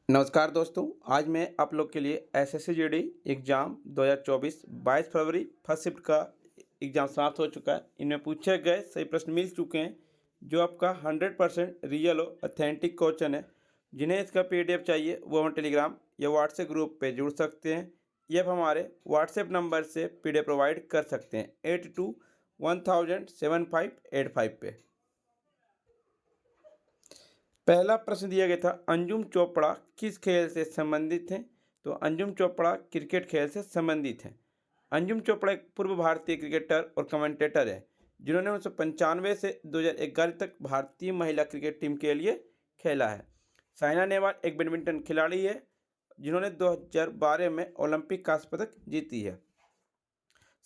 नमस्कार दोस्तों। आज मैं आप लोग के लिए एसएससी जीडी एग्ज़ाम 2024 22 फरवरी फर्स्ट शिफ्ट का एग्ज़ाम समाप्त हो चुका है। इनमें पूछे गए सही प्रश्न मिल चुके हैं जो आपका 100% रियल और ऑथेंटिक क्वेश्चन है। जिन्हें इसका पीडीएफ चाहिए वो हम टेलीग्राम या व्हाट्सएप ग्रुप पे जुड़ सकते हैं या फिर हमारे व्हाट्सएप नंबर से पीडीएफ प्रोवाइड कर सकते हैं 82107585 पे। पहला प्रश्न दिया गया था, अंजुम चोपड़ा किस खेल से संबंधित हैं? तो अंजुम चोपड़ा क्रिकेट खेल से संबंधित हैं। अंजुम चोपड़ा एक पूर्व भारतीय क्रिकेटर और कमेंटेटर है जिन्होंने 1995 से 2011 तक भारतीय महिला क्रिकेट टीम के लिए खेला है। साइना नेहवाल एक बैडमिंटन खिलाड़ी है जिन्होंने 2012 में ओलंपिक कांस्य पदक जीती है।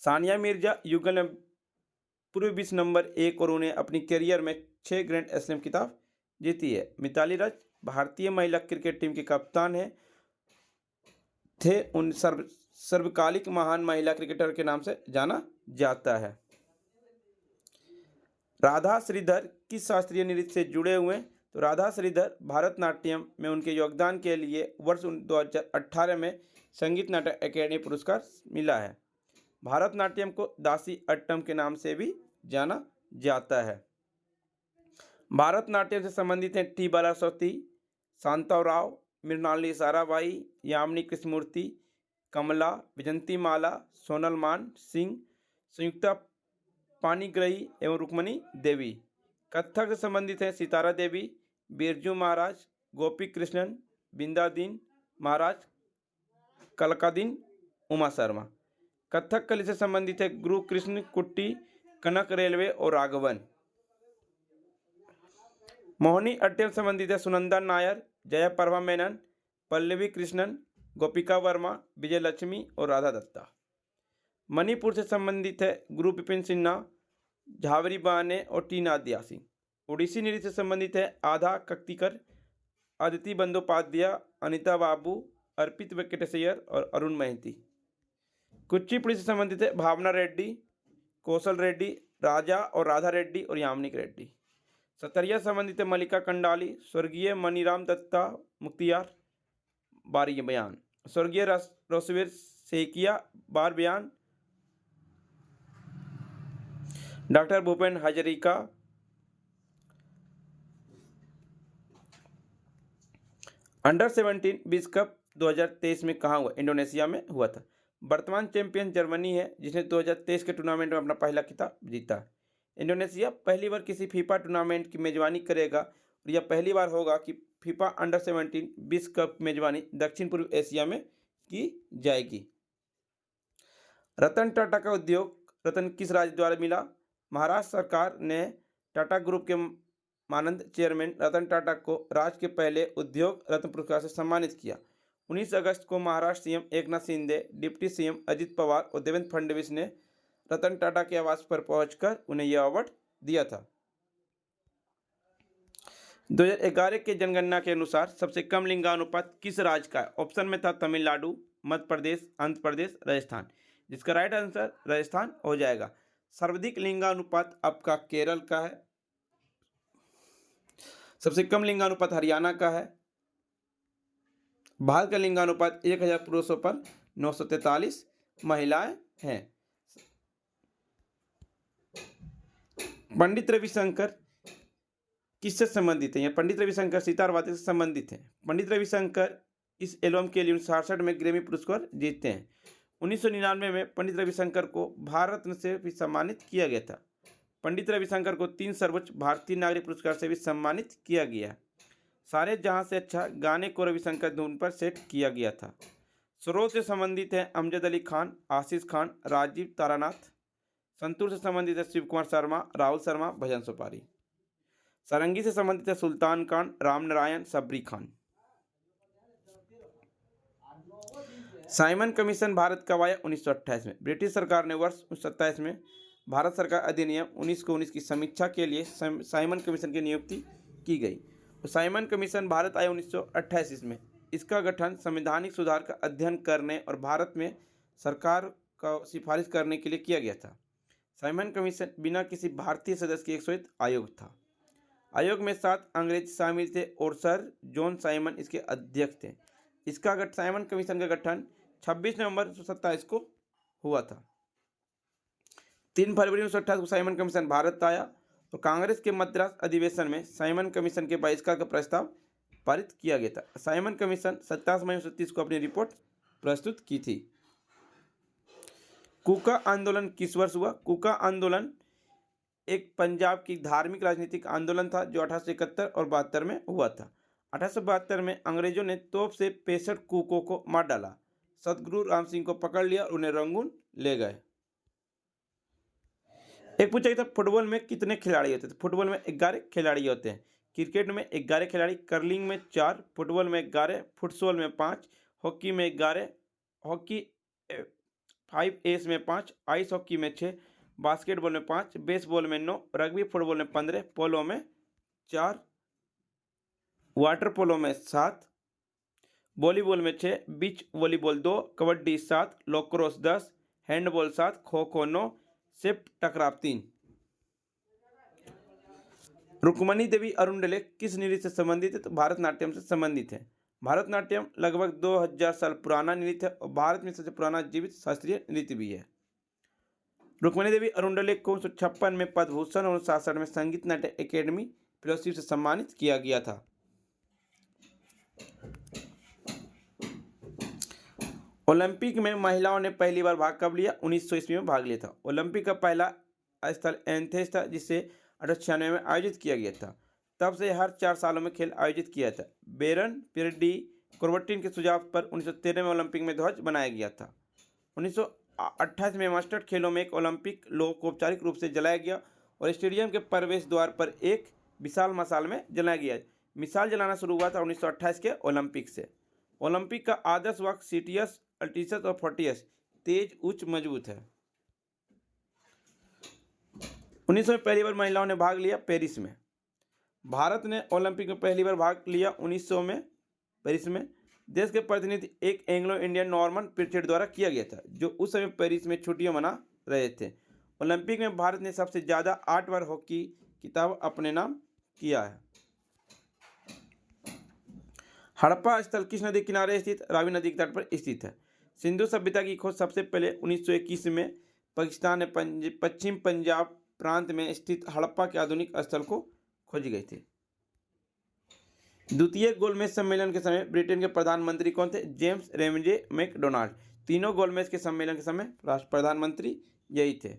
सानिया मिर्जा युगल में पूर्व विश्व नंबर 1 और उन्हें अपनी करियर में 6 ग्रैंड स्लैम खिताब जीती है। मिताली राज भारतीय महिला क्रिकेट टीम के कप्तान थे। उन सर्वकालिक महान महिला क्रिकेटर के नाम से जाना जाता है। राधा श्रीधर किस शास्त्रीय नृत्य से जुड़े हुए हैं? तो राधा श्रीधर भरतनाट्यम में उनके योगदान के लिए वर्ष 2018 में संगीत नाटक अकेडमी पुरस्कार मिला है। भरतनाट्यम को दासी अट्टम के नाम से भी जाना जाता है। भरतनाट्यम से संबंधित हैं टी बालासती, शांताराव, मृणालिनी साराभाई, यामिनी कृष्णमूर्ति, कमला, विजंतीमाला, सोनल मान सिंह, संयुक्ता पाणिग्राही एवं रुक्मणी देवी। कथक से संबंधित हैं सितारा देवी, बिरजू महाराज, गोपी कृष्णन, बिंदादीन महाराज, कलकादीन, उमा शर्मा। कथक कली से संबंधित है गुरु कृष्ण कुट्टी, कनक रेलवे और राघवन। मोहिनी अट्टम संबंधित है सुनंदा नायर, जयाप्रभा मेनन, पल्लवी कृष्णन, गोपिका वर्मा, विजय लक्ष्मी और राधा दत्ता। मणिपुर से संबंधित है गुरु विपिन सिन्हा, झावरी बाने और टी नादियासी। उड़ीसी नृत्य से संबंधित है आधा कक्तिकर, अदिति बंदोपाध्याय, अनिता बाबू, अर्पित वेंकटेशय्यर और अरुण महंती। कुचिपुड़ी से संबंधित है भावना रेड्डी, कौशल रेड्डी, राजा और राधा रेड्डी और यामिनी रेड्डी। सतरिया संबंधित है मल्लिका कंडाली, स्वर्गीय मनीराम दत्ता मुख्तियार बारी बयान, स्वर्गीय रोसवीर सेकिया बार बयान, डॉक्टर भूपेन हजारिका। अंडर 17 विश्व कप 2023 में कहाँ हुआ? इंडोनेशिया में हुआ था। वर्तमान चैंपियन जर्मनी है जिसने 2023 के टूर्नामेंट में अपना पहला खिताब जीता। इंडोनेशिया पहली बार किसी फीफा टूर्नामेंट की मेजबानी करेगा और यह पहली बार होगा कि फीफा अंडर 17 विश्व कप की मेजबानी दक्षिण पूर्व एशिया में की जाएगी। रतन टाटा का उद्योग रत्न किस राज्य द्वारा मिला? महाराष्ट्र सरकार ने टाटा ग्रुप के मानद चेयरमैन रतन टाटा को राज्य के पहले उद्योग रत्न पुरस्कार से सम्मानित किया। 19 अगस्त को Maharashtra CM Eknath Shinde, deputy CM Ajit Pawar और देवेंद्र फडणवीस ने रतन टाटा के आवास पर पहुंचकर उन्हें यह अवार्ड दिया था। 2011 के जनगणना के अनुसार सबसे कम लिंगानुपात किस राज्य का है? ऑप्शन में था तमिलनाडु, मध्य प्रदेश, आंध्र प्रदेश, राजस्थान। जिसका राइट आंसर राजस्थान हो जाएगा। सर्वाधिक लिंगानुपात आपका केरल का है। सबसे कम लिंगानुपात हरियाणा का है। भारत का लिंगानुपात 1000 पुरुषों पर 943 महिलाएं हैं। पंडित रविशंकर किससे संबंधित है? पंडित रविशंकर सितारवादी से संबंधित है। पंडित रविशंकर इस एल्बम के लिए 1967 में ग्रैमी पुरस्कार जीते हैं। 1999 में पंडित रविशंकर को भारत रत्न से भी सम्मानित किया गया था। पंडित रविशंकर को 3 सर्वोच्च भारतीय नागरिक पुरस्कार से भी सम्मानित किया गया। सारे जहां से अच्छा गाने को रविशंकर धुन पर सेट किया गया था। स्रोत से संबंधित है अमजद अली खान, आशीष खान, राजीव तारानाथ। संतूर से संबंधित है शिव कुमार शर्मा, राहुल शर्मा, भजन सुपारी। सारंगी से संबंधित है सुल्तान खान, राम नारायण, सबरी खान। साइमन कमीशन भारत कब आया? 1928 में। ब्रिटिश सरकार ने वर्ष 1927 में भारत सरकार अधिनियम 1919 की समीक्षा के लिए साइमन कमीशन की नियुक्ति की गई। तो साइमन कमीशन भारत आया 1928 में। इसका गठन संवैधानिक सुधार का अध्ययन करने और भारत में सरकार का सिफारिश करने के लिए किया गया था। साइमन कमीशन बिना किसी भारतीय सदस्य की एक श्वेत आयोग था। आयोग में 7 अंग्रेज शामिल थे और सर जॉन साइमन इसके अध्यक्ष थे। इसका साइमन कमीशन का गठन 26 नवंबर 1927 को हुआ था। 3 फरवरी 1928 को साइमन कमीशन भारत आया और कांग्रेस के मद्रास अधिवेशन में साइमन कमीशन के बहिष्कार का प्रस्ताव पारित किया गया था। साइमन कमीशन 27 मई 1930 को अपनी रिपोर्ट प्रस्तुत की थी। कूका आंदोलन किस वर्ष हुआ? कूका आंदोलन एक पंजाब की धार्मिक राजनीतिक आंदोलन था जो 1871 और 72 में हुआ था। 1872 में अंग्रेजों ने तोप से 65 कूकों को मार डाला। सतगुरु राम सिंह को पकड़ लिया और उन्हें रंगून ले गए। एक पूछा गया था फुटबॉल में कितने खिलाड़ी होते हैं? तो फुटबॉल में 11 खिलाड़ी होते हैं। क्रिकेट में 11 खिलाड़ी, कर्लिंग में 4, फुटबॉल में 11, फुटसॉल में 5, हॉकी में 11, हॉकी 5 एस में 5, आइस हॉकी में 6, बास्केटबॉल में 5, बेसबॉल में 9, रग्बी फुटबॉल में 15, पोलो में 4, वाटर पोलो में 7, वॉलीबॉल में 6, beach volleyball 2, kabaddi 7, लॉक्रोस 10, handball 7, kho kho 9, SIP टकराव 3। रुक्मणी देवी अरुणडले किस नृत्य से संबंधित है? तो भारतनाट्यम से संबंधित है। भारतनाट्यम लगभग 2000 साल पुराना नृत्य है और भारत में सबसे पुराना जीवित शास्त्रीय नृत्य भी है। रुक्मणी देवी अरुणडले को 1956 में पद्म भूषण और 1967 में संगीत नाट्य अकेडमी फेलोशिप से सम्मानित किया गया था। ओलंपिक में महिलाओं ने पहली बार भाग कब लिया? 1900 ईस्वी में भाग लिया था। ओलंपिक का पहला स्थल एथेंस था जिसे 1896 में आयोजित किया गया था। तब से हर 4 सालों में खेल आयोजित किया था। बेरन पिरडी कोर्बटिन के सुझाव पर 1913 में ओलंपिक में ध्वज बनाया गया था। 1928 में मास्टर खेलों में एक ओलंपिक लोगो को औपचारिक रूप से जलाया गया और स्टेडियम के प्रवेश द्वार पर एक विशाल मशाल में जलाया गया। मिसाल जलाना शुरू हुआ था 1928 के ओलंपिक से। ओलंपिक का आदर्श वाक्य सीटियस, अल्टीसस और फोर्टियस, तेज, उच्च, मजबूत है। 1900 में पहली बार महिलाओं ने भाग लिया पेरिस में। भारत ने ओलंपिक में पहली बार भाग लिया 1900 में पेरिस में। देश के प्रतिनिधि एक एंग्लो इंडियन नॉर्मन पिरचेट द्वारा किया गया था जो उस समय पेरिस में छुट्टियां मना रहे थे। ओलंपिक में भारत ने सबसे ज़्यादा 8 बार हॉकी खिताब अपने नाम किया है। हड़प्पा स्थल किस नदी किनारे स्थित? रावी नदी के तट पर स्थित है। सिंधु सभ्यता की खोज सबसे पहले 1921 में पाकिस्तान ने पश्चिम पंजाब प्रांत में स्थित हड़प्पा के आधुनिक स्थल को खोजी गई थी। द्वितीय गोलमेज सम्मेलन के समय ब्रिटेन के प्रधानमंत्री कौन थे? James Ramsay MacDonald. तीनों गोलमेज के सम्मेलन के समय राष्ट्र प्रधानमंत्री यही थे।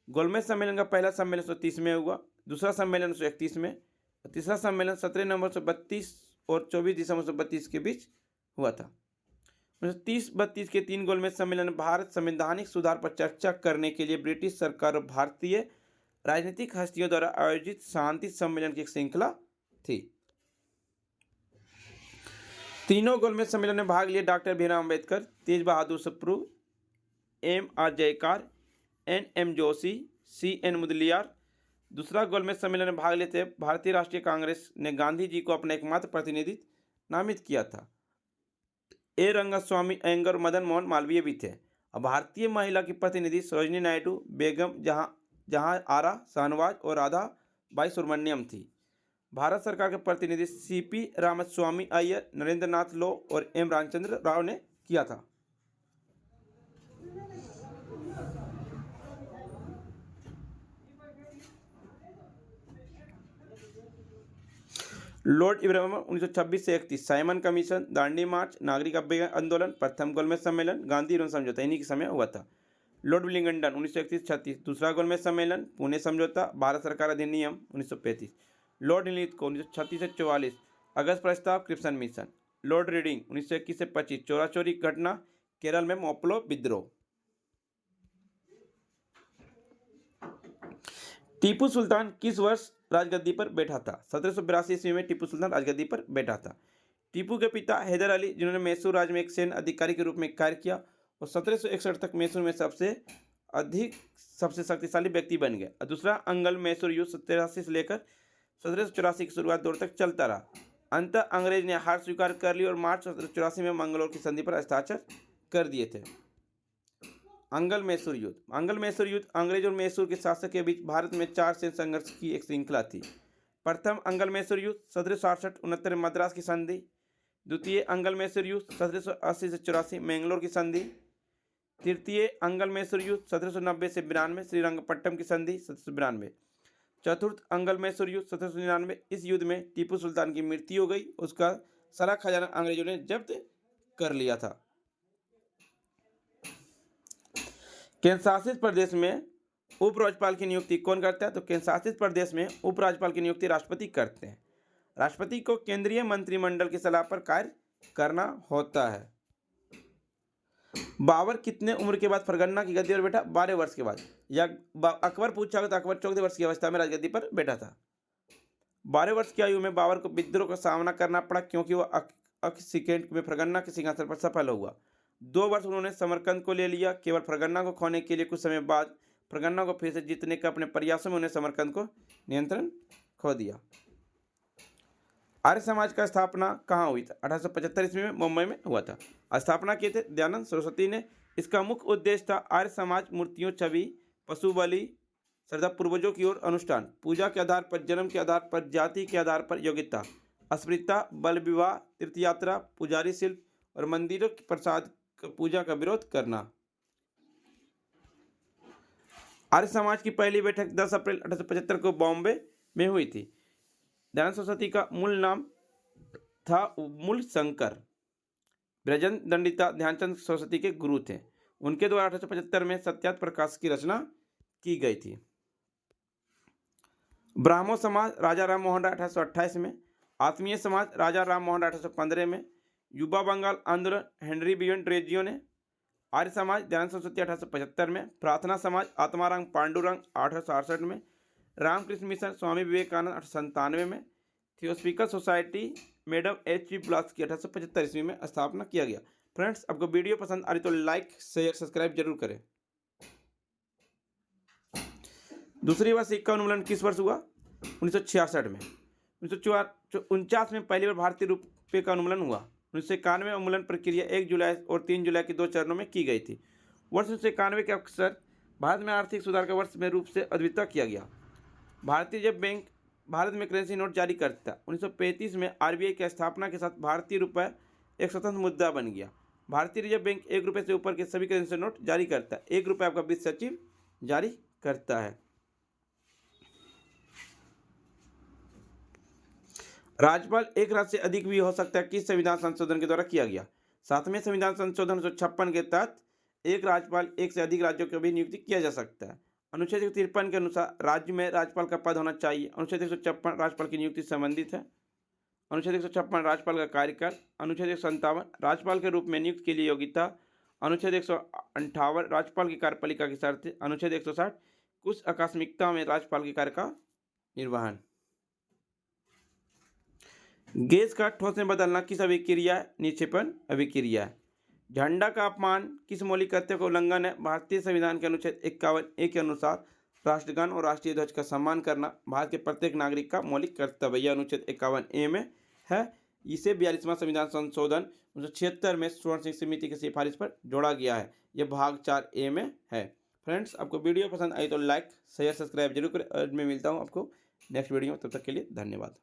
गोलमेज सम्मेलन का पहला सम्मेलन 1930 में हुआ, दूसरा सम्मेलन 1931 में, तीसरा सम्मेलन 17 नवंबर 1932 और 24 दिसंबर 1932 के बीच हुआ था। 1930-32 के 3 गोलमेज सम्मेलन भारत संवैधानिक सुधार पर चर्चा करने के लिए ब्रिटिश सरकार और भारतीय राजनीतिक हस्तियों द्वारा आयोजित शांति सम्मेलन की एक श्रृंखला थी। तीनों गोलमेज सम्मेलन में भाग लिए डॉक्टर भीमराव अंबेडकर, तेज बहादुर सप्रू, M.R. जयकार, N.M. जोशी, C.N. मुदलियार। दूसरा गोलमेज सम्मेलन में भाग लेते भारतीय राष्ट्रीय कांग्रेस ने गांधी जी को अपना एकमात्र प्रतिनिधि नामित किया था। ए रंगस्वामी अयंगर, मदन मोहन मालवीय भी थे। अब भारतीय महिला की प्रतिनिधि सरोजिनी नायडू, बेगम जहां आरा शाहनवाज और राधा बाई सुब्रमण्यम थी। भारत सरकार के प्रतिनिधि C.P. रामास्वामी अय्यर, नरेंद्र नाथ लो और M. रामचंद्र राव ने किया था। लॉर्ड इब्राहिम 1926 से 31, साइमन कमीशन, दांडी मार्च, नागरिक अभ्युदय आंदोलन, प्रथम गोलमेज सम्मेलन, गांधी इरविन समझौता इन्हीं के समय हुआ था। लॉर्ड विलिंगडन 1931-36, दूसरा गोलमेज सम्मेलन, पुणे समझौता, भारत सरकार अधिनियम 1935। लॉर्ड नीलको 1936 से 44, अगस्त प्रस्ताव, क्रिप्सन मिशन। लॉर्ड रीडिंग 1921 से 25, चोरा चोरी घटना, केरल में मोपलो विद्रोह। टीपू सुल्तान किस वर्ष राजगद्दी पर बैठा था? 1782 ईस्वी में टीपू सुल्तान राजगद्दी पर बैठा था। टीपू के पिता हैदर अली, जिन्होंने मैसूर राज्य में एक सैन्य अधिकारी के रूप में कार्य किया और 1761 तक मैसूर में सबसे शक्तिशाली व्यक्ति बन गए। दूसरा अंगल मैसूर युद्ध 1783 से लेकर 1784 की शुरुआत दौर तक चलता रहा। अंत अंग्रेज ने हार स्वीकार कर ली और मार्च 1784 में मंगलौर की संधि पर हस्ताक्षर कर दिए थे। अंगल मैसूर युद्ध अंग्रेज और मैसूर के शासक के बीच भारत में 4 सैन्य संघर्ष की एक श्रृंखला थी। प्रथम अंगल मैसूर युद्ध 1768-69 मद्रास की संधि। द्वितीय अंगल मैसूर युद्ध 1780 से 84 मैंगलोर की संधि। तृतीय अंगल मैसूर युद्ध 1790 से 92 श्रीरंगपट्टम की संधि 1792। चतुर्थ अंगल मैसूर युद्ध 1799। इस युद्ध में टीपू सुल्तान की मृत्यु हो गई, उसका सारा खजाना अंग्रेजों ने जब्त कर लिया था। केंद्र शासित प्रदेश में उपराज्यपाल की नियुक्ति कौन करता है? तो केंद्र शासित प्रदेश में उपराज्यपाल की नियुक्ति राष्ट्रपति करते हैं। राष्ट्रपति को केंद्रीय मंत्रिमंडल की सलाह पर कार्य करना होता है। बाबर कितने उम्र के बाद फरगना की गद्दी पर बैठा? 12 वर्ष के बाद। या अकबर पूछा तो अकबर 14 वर्ष की अवस्था में राजगद्दी पर बैठा था। 12 वर्ष की आयु में बाबर को विद्रोह का सामना करना पड़ा, क्योंकि वह अक्सिकेंट में फरगना के सिंहासन पर सफल हुआ। 2 वर्ष उन्होंने समरकंद को ले लिया। केवल फरगना को खोने के लिए कुछ समय बाद फरगना को फिर से जीतने का अपने प्रयासों में उन्हें समरकंद को नियंत्रण खो दिया। आर्य समाज का स्थापना कहाँ हुई था? 1875 ईस्वी में मुंबई में हुआ था। स्थापना किए थे दयानंद सरस्वती ने। इसका मुख्य उद्देश्य था आर्य समाज मूर्तियों, छवि, पशु बलि, श्रद्धा पूर्वजों की ओर अनुष्ठान, पूजा के आधार पर, जन्म के आधार पर, जाति के आधार पर योग्यता, अस्पृश्यता, बल विवाह, तीर्थयात्रा, पुजारी शिल्प और मंदिरों की प्रसाद पूजा का विरोध करना। आर्य समाज की पहली बैठक 10 अप्रैल 1875 को बॉम्बे में हुई थी। दयानंद सरस्वती का मूल नाम था मूल शंकर। ब्रजन दंडिता ध्यानचंद सरस्वती के गुरु थे। उनके द्वारा 1875 में सत्यार्थ प्रकाश की रचना की गई थी। ब्राह्मो समाज राजा राम मोहन राय 1828 में। आत्मीय समाज राजा राम मोहन राय 1815 में। युवा बंगाल आंदोलन हेनरी बियन रेजियो ने। आर्य समाज दयानंद सरस्वती 1875 में। प्रार्थना समाज आत्माराम पांडुरंग 1868 में। रामकृष्ण मिशन स्वामी विवेकानंद 1897 में। Theosophical society madam H.P. ब्लास्की 1875 ईस्वी में स्थापना किया गया। फ्रेंड्स, आपको वीडियो पसंद आ रही तो लाइक, शेयर, सब्सक्राइब जरूर करें। दूसरी बार सिक्का उन्मूलन किस वर्ष हुआ? 1966 में। 1949 में पहली बार भारतीय रुपये का उन्मूलन हुआ। 1991 में उन्मूलन प्रक्रिया 1 जुलाई और 3 जुलाई के 2 चरणों में की गई थी। वर्ष 1991 के अवसर भारत में आर्थिक सुधार का वर्ष में रूप से अद्वितीय किया गया। भारतीय रिजर्व बैंक भारत में करेंसी नोट जारी करता है। 1935 में RBI की स्थापना के साथ भारतीय रुपये एक स्वतंत्र मुद्रा बन गया। भारतीय रिजर्व बैंक 1 रुपये से ऊपर के सभी करेंसी नोट जारी करता है। 1 रुपये आपका वित्त सचिव जारी करता है। राज्यपाल एक राज्य से अधिक भी हो सकता है। किस संविधान संशोधन के द्वारा किया गया? 7वें संविधान संशोधन 1956 के तहत एक राज्यपाल एक से अधिक राज्यों की भी नियुक्ति किया जा सकता है। अनुच्छेद 153 के अनुसार राज्य में राज्यपाल का पद होना चाहिए। अनुच्छेद 156 राज्यपाल की नियुक्ति संबंधित है। अनुच्छेद 156 राज्यपाल का कार्यकाल। अनुच्छेद 157 राज्यपाल के रूप में नियुक्त के लिए योग्यता। अनुच्छेद 158 राज्यपाल की कार्यपालिका की शर्तें। अनुच्छेद 160 कुछ आकस्मिकता में राज्यपाल के कार्य का निर्वहन। गैस का ठोस में बदलना किस अभिक्रिया है? निक्षेपण अभिक्रिया है। झंडा का अपमान किस मौलिक कर्तव्य का उल्लंघन है? भारतीय संविधान के अनुच्छेद 51(a) के अनुसार राष्ट्रगान और राष्ट्रीय ध्वज का सम्मान करना भारत के प्रत्येक नागरिक का मौलिक कर्तव्य। यह अनुच्छेद 51(a) में है। इसे 42वां संविधान संशोधन 1976 में स्वर्ण सिंह समिति की सिफारिश पर जोड़ा गया है। यह भाग 4(a) में है। फ्रेंड्स, आपको वीडियो पसंद आई तो लाइक, शेयर, सब्सक्राइब जरूर करें। और मैं मिलता हूँ आपको नेक्स्ट वीडियो में। तब तक के लिए धन्यवाद।